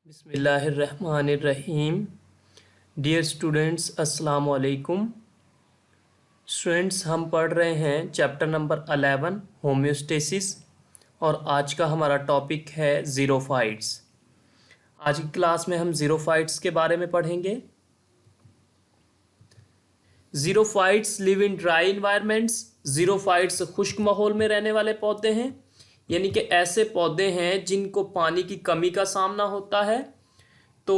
बिस्मिल्लाहिर्रहमानिर्रहीम। Dear students, अस्सलाम वालेकुम। स्टूडेंट्स, हम पढ़ रहे हैं चैप्टर नंबर 11 होम्योस्टेसिस और आज का हमारा टॉपिक है ज़ीरोफाइट्स। आज की क्लास में हम ज़ीरोफाइट्स के बारे में पढ़ेंगे। ज़ीरोफाइट्स लिव इन ड्राई इन्वायरमेंट्स। ज़ीरोफाइट्स खुश्क माहौल में रहने वाले पौधे हैं, यानी कि ऐसे पौधे हैं जिनको पानी की कमी का सामना होता है। तो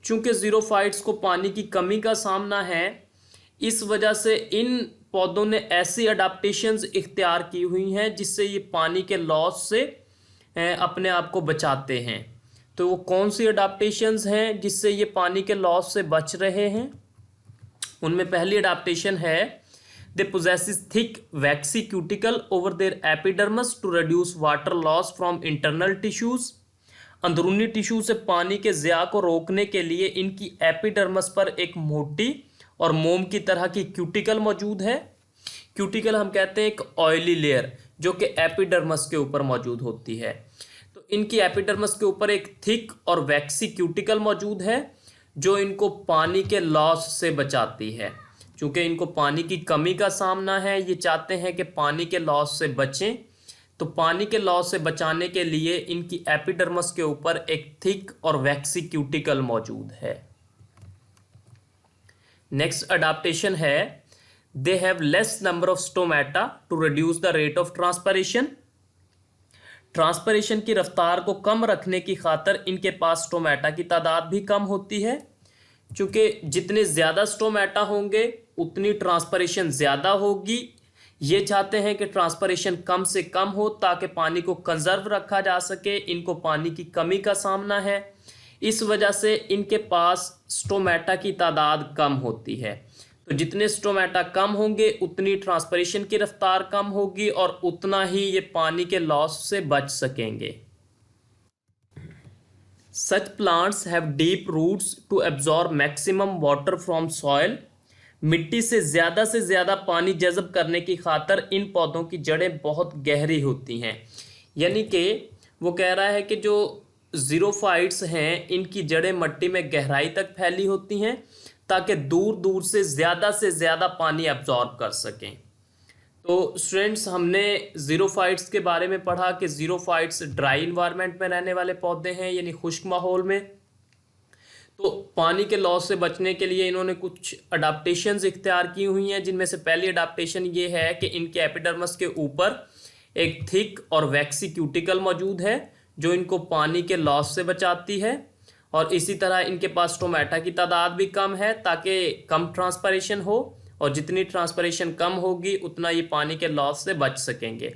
चूंकि ज़ीरोफाइट्स को पानी की कमी का सामना है, इस वजह से इन पौधों ने ऐसी अडाप्टेशंस इख्तियार की हुई हैं जिससे ये पानी के लॉस से अपने आप को बचाते हैं। तो वो कौन सी अडाप्टेशंस हैं जिससे ये पानी के लॉस से बच रहे हैं? उनमें पहली अडाप्टेशन है they possess thick waxy cuticle over their epidermis to reduce water loss from internal tissues. अंदरूनी टिश्यू से पानी के ज़िया को रोकने के लिए इनकी एपिडर्मस पर एक मोटी और मोम की तरह की क्यूटिकल मौजूद है। क्यूटिकल हम कहते हैं एक ऑयली लेयर जो कि एपिडर्मस के ऊपर मौजूद होती है। तो इनकी एपिडर्मस के ऊपर एक थिक और वैक्सी क्यूटिकल मौजूद है जो इनको पानी के लॉस से बचाती है। चूँकि इनको पानी की कमी का सामना है, ये चाहते हैं कि पानी के लॉस से बचें, तो पानी के लॉस से बचाने के लिए इनकी एपिडर्मस के ऊपर एक थिक और वैक्सी क्यूटिकल मौजूद है। नेक्स्ट अडाप्टेशन है they have less number of stomata to reduce the rate of transpiration. Transpiration की रफ्तार को कम रखने की खातर इनके पास स्टोमेटा की तादाद भी कम होती है। चूँकि जितने ज़्यादा स्टोमेटा होंगे उतनी ट्रांसपरेशन ज़्यादा होगी। ये चाहते हैं कि ट्रांसपरेशन कम से कम हो ताकि पानी को कंजर्व रखा जा सके। इनको पानी की कमी का सामना है, इस वजह से इनके पास स्टोमेटा की तादाद कम होती है। तो जितने स्टोमेटा कम होंगे उतनी ट्रांसपरेशन की रफ्तार कम होगी और उतना ही ये पानी के लॉस से बच सकेंगे। Such plants have deep roots to absorb maximum water from soil. मिट्टी से ज़्यादा पानी जज़ब करने की खातर इन पौधों की जड़ें बहुत गहरी होती हैं। यानी कि वो कह रहा है कि जो ज़ीरोफाइट्स हैं इनकी जड़ें मिट्टी में गहराई तक फैली होती हैं ताकि दूर दूर से ज़्यादा पानी एब्जॉर्ब कर सकें। तो स्टूडेंट्स, हमने ज़ीरोफाइट्स के बारे में पढ़ा कि ज़ीरोफाइट्स ड्राई इन्वायरमेंट में रहने वाले पौधे हैं, यानी खुश्क माहौल में। तो पानी के लॉस से बचने के लिए इन्होंने कुछ अडाप्टेशंस इख्तियार की हुई हैं, जिनमें से पहली अडाप्टेशन ये है कि इनके एपिडर्मस के ऊपर एक थिक और वैक्सी क्यूटिकल मौजूद है जो इनको पानी के लॉस से बचाती है। और इसी तरह इनके पास स्टोमेटा की तादाद भी कम है ताकि कम ट्रांसपरेशन हो, और जितनी ट्रांसपरेशन कम होगी उतना ये पानी के लॉस से बच सकेंगे।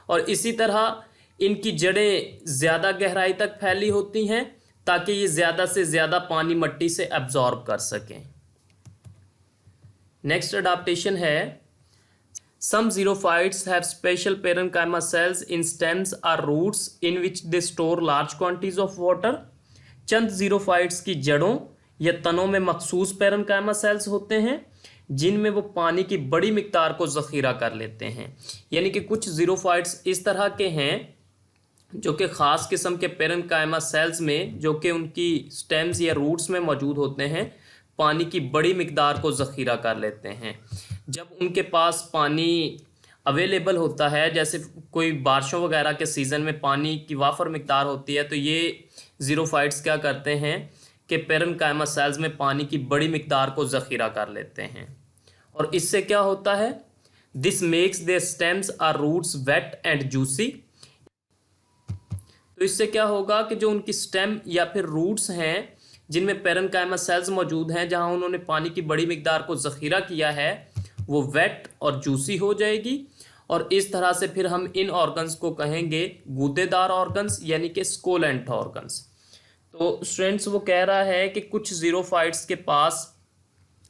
और इसी तरह इनकी जड़ें ज़्यादा गहराई तक फैली होती हैं ताकि ये ज़्यादा से ज़्यादा पानी मिट्टी से एब्जॉर्ब कर सकें। नेक्स्ट अडाप्टेशन है some xerophytes have special parenchyma cells in stems और roots in which they store large quantities of water. चंद ज़ीरोफाइट्स की जड़ों या तनों में मखसूस पेरेन्काइमा सेल्स होते हैं जिनमें वो पानी की बड़ी मिकदार को ज़ख़ीरा कर लेते हैं। यानी कि कुछ ज़ीरोफाइट्स इस तरह के हैं जो कि ख़ास किस्म के पेरेन्काइमा सेल्स में, जो कि उनकी स्टेम्स या रूट्स में मौजूद होते हैं, पानी की बड़ी मिकदार को ज़ख़ीरा कर लेते हैं। जब उनके पास पानी अवेलेबल होता है, जैसे कोई बारिशों वगैरह के सीज़न में पानी की वाफर मिकदार होती है, तो ये ज़ीरोफाइट्स क्या करते हैं कि पेरेन्काइमा सेल्स में पानी की बड़ी मिकदार को ज़ख़ीरा कर लेते हैं। और इससे क्या होता है, दिस मेक्स देयर स्टेम्स और रूट्स वेट एंड जूसी। तो इससे क्या होगा कि जो उनकी स्टेम या फिर रूट्स हैं जिनमें पेरेन्काइमा सेल्स मौजूद हैं, जहां उन्होंने पानी की बड़ी मिकदार को ज़ख़ीरा किया है, वो वेट और जूसी हो जाएगी। और इस तरह से फिर हम इन ऑर्गन्स को कहेंगे गूदेदार ऑर्गन्स, यानी कि स्कोलेंट ऑर्गन्स। तो स्टूडेंट्स, वो कह रहा है कि कुछ ज़ीरोफाइट्स के पास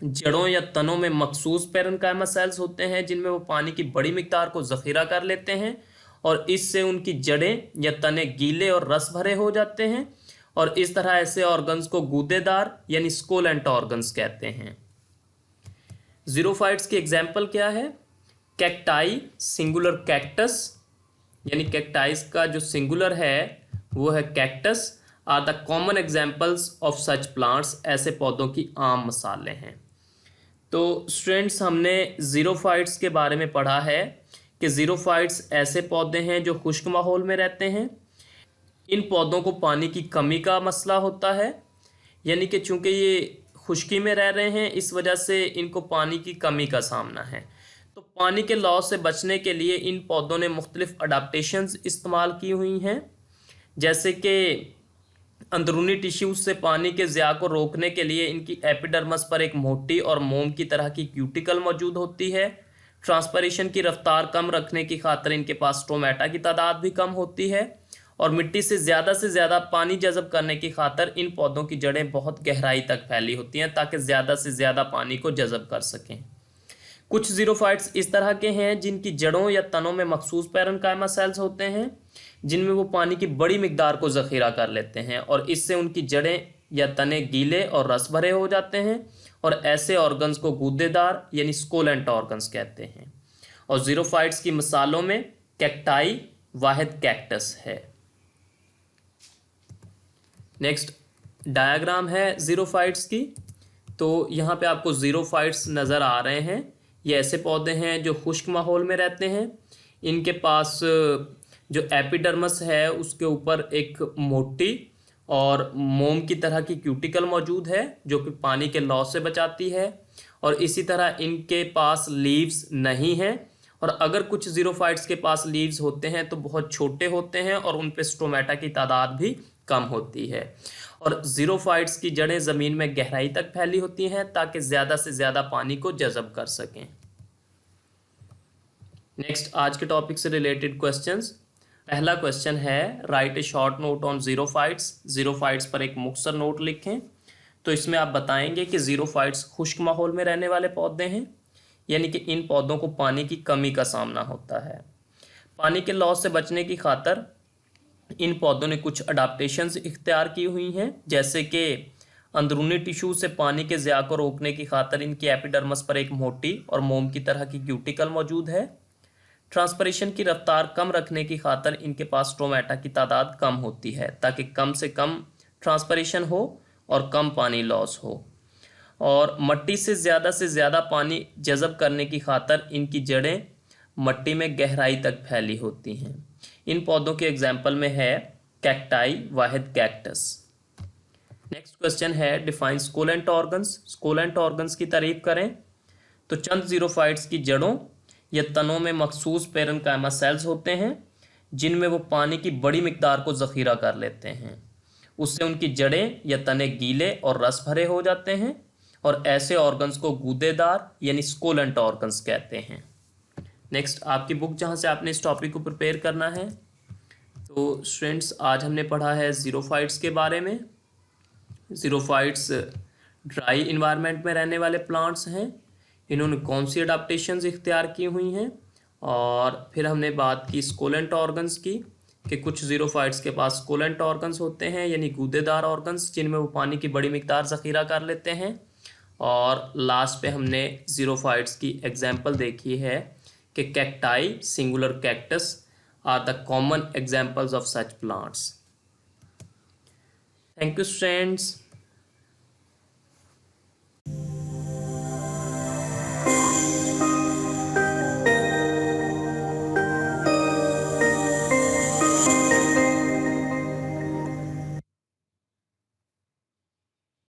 जड़ों या तनों में मखसूस पेरेन्काइमा सेल्स होते हैं जिनमें वो पानी की बड़ी मिकदार को ज़ख़ीरा कर लेते हैं, और इससे उनकी जड़ें या तने गीले और रस भरे हो जाते हैं। और इस तरह ऐसे ऑर्गन्स को गूदेदार यानी स्कोलेंट ऑर्गन्स कहते हैं। ज़ीरोफाइट्स की एग्जाम्पल क्या है? कैक्टाई, सिंगुलर कैक्टस, यानी कैक्टाइस का जो सिंगुलर है वो है cactus. Are the common examples of such plants, ऐसे पौधों की आम मिसालें हैं। तो स्टूडेंट्स, हमने ज़ीरोफाइट्स के बारे में पढ़ा है कि ज़ीरोफाइट्स ऐसे पौधे हैं जो खुश्क माहौल में रहते हैं। इन पौधों को पानी की कमी का मसला होता है, यानी कि चूंकि ये खुश्की में रह रहे हैं इस वजह से इनको पानी की कमी का सामना है। तो पानी के लॉस से बचने के लिए इन पौधों ने मुख्तलिफ अडाप्टेशंस इस्तेमाल की हुई हैं, जैसे कि अंदरूनी टिश्यूज से पानी के ज़िया को रोकने के लिए इनकी एपिडर्मस पर एक मोटी और मोम की तरह की क्यूटिकल मौजूद होती है। ट्रांसपरेशन की रफ्तार कम रखने की खातिर इनके पास स्टोमेटा की तादाद भी कम होती है। और मिट्टी से ज़्यादा पानी जज़ब करने की खातिर इन पौधों की जड़ें बहुत गहराई तक फैली होती हैं ताकि ज़्यादा से ज़्यादा पानी को जज़ब कर सकें। कुछ ज़ीरोफाइट्स इस तरह के हैं जिनकी जड़ों या तनों में मखसूस पैरेन्काइमा सेल्स होते हैं, जिनमें वो पानी की बड़ी मिकदार को ज़ख़ीरा कर लेते हैं और इससे उनकी जड़ें या तने गीले और रस भरे हो जाते हैं और ऐसे ऑर्गन्स को गूदेदार यानी स्कोलेंट ऑर्गन्स कहते हैं। और ज़ीरोफाइट्स की मिसालों में कैक्टाई वाहिद कैक्टस है। नेक्स्ट डायग्राम है ज़ीरोफाइट्स की। तो यहाँ पे आपको ज़ीरोफाइट्स नज़र आ रहे हैं। ये ऐसे पौधे हैं जो खुश्क माहौल में रहते हैं। इनके पास जो एपिडर्मस है उसके ऊपर एक मोटी और मोम की तरह की क्यूटिकल मौजूद है जो कि पानी के लॉस से बचाती है। और इसी तरह इनके पास लीव्स नहीं हैं, और अगर कुछ ज़ीरोफाइट्स के पास लीव्स होते हैं तो बहुत छोटे होते हैं और उन पे स्टोमेटा की तादाद भी कम होती है। और ज़ीरोफाइट्स की जड़ें ज़मीन में गहराई तक फैली होती हैं ताकि ज़्यादा से ज़्यादा पानी को जज़ब कर सकें। नेक्स्ट, आज के टॉपिक से रिलेटेड क्वेश्चंस। पहला क्वेश्चन है, write a short note on xerophytes. Xerophytes पर एक मुख्तसर नोट लिखें। तो इसमें आप बताएंगे कि ज़ीरोफाइट्स खुश्क माहौल में रहने वाले पौधे हैं, यानी कि इन पौधों को पानी की कमी का सामना होता है। पानी के लॉस से बचने की खातिर इन पौधों ने कुछ अडाप्टेशंस इख्तियार की हुई हैं, जैसे कि अंदरूनी टिश्यू से पानी के ज़िया को रोकने की खातिर इनकी एपिडर्मस पर एक मोटी और मोम की तरह की क्यूटिकल मौजूद है। ट्रांसपरेशन की रफ्तार कम रखने की खातिर इनके पास स्टोमेटा की तादाद कम होती है ताकि कम से कम ट्रांसपरेशन हो और कम पानी लॉस हो। और मट्टी से ज़्यादा पानी जज़ब करने की खातिर इनकी जड़ें मट्टी में गहराई तक फैली होती हैं। इन पौधों के एग्जाम्पल में है कैक्टाई वाहिद कैक्टस। नेक्स्ट क्वेश्चन है, डिफाइन स्कोलेंट ऑर्गन्स। स्कोलेंट ऑर्गन्स की तारीफ करें। तो चंद ज़ीरोफाइट्स की जड़ों या तनों में मखसूस पैरेन्काइमा सेल्स होते हैं जिनमें वो पानी की बड़ी मिकदार को ज़ख़ीरा कर लेते हैं। उससे उनकी जड़ें या तने गीले और रस भरे हो जाते हैं और ऐसे ऑर्गन्स को गूदेदार यानी स्कोलेंट ऑर्गन्स कहते हैं। नेक्स्ट, आपकी बुक जहाँ से आपने इस टॉपिक को प्रिपेयर करना है। तो स्टूडेंट्स, आज हमने पढ़ा है ज़ीरोफाइट्स के बारे में। ज़ीरोफाइट्स ड्राई इन्वायरमेंट में रहने वाले प्लांट्स हैं। इन्होंने कौन सी अडाप्टेशंस इख्तियार की हुई हैं, और फिर हमने बात की स्कोलेंट ऑर्गन्स की कि कुछ ज़ीरोफाइट्स के पास स्कोलेंट ऑर्गन्स होते हैं यानी गूदेदार ऑर्गन्स जिनमें वो पानी की बड़ी मिकदार ज़ख़ीरा कर लेते हैं। और लास्ट पे हमने ज़ीरोफाइट्स की एग्जाम्पल देखी है कि cacti singular cactus are the common examples of such plants. Thank you students.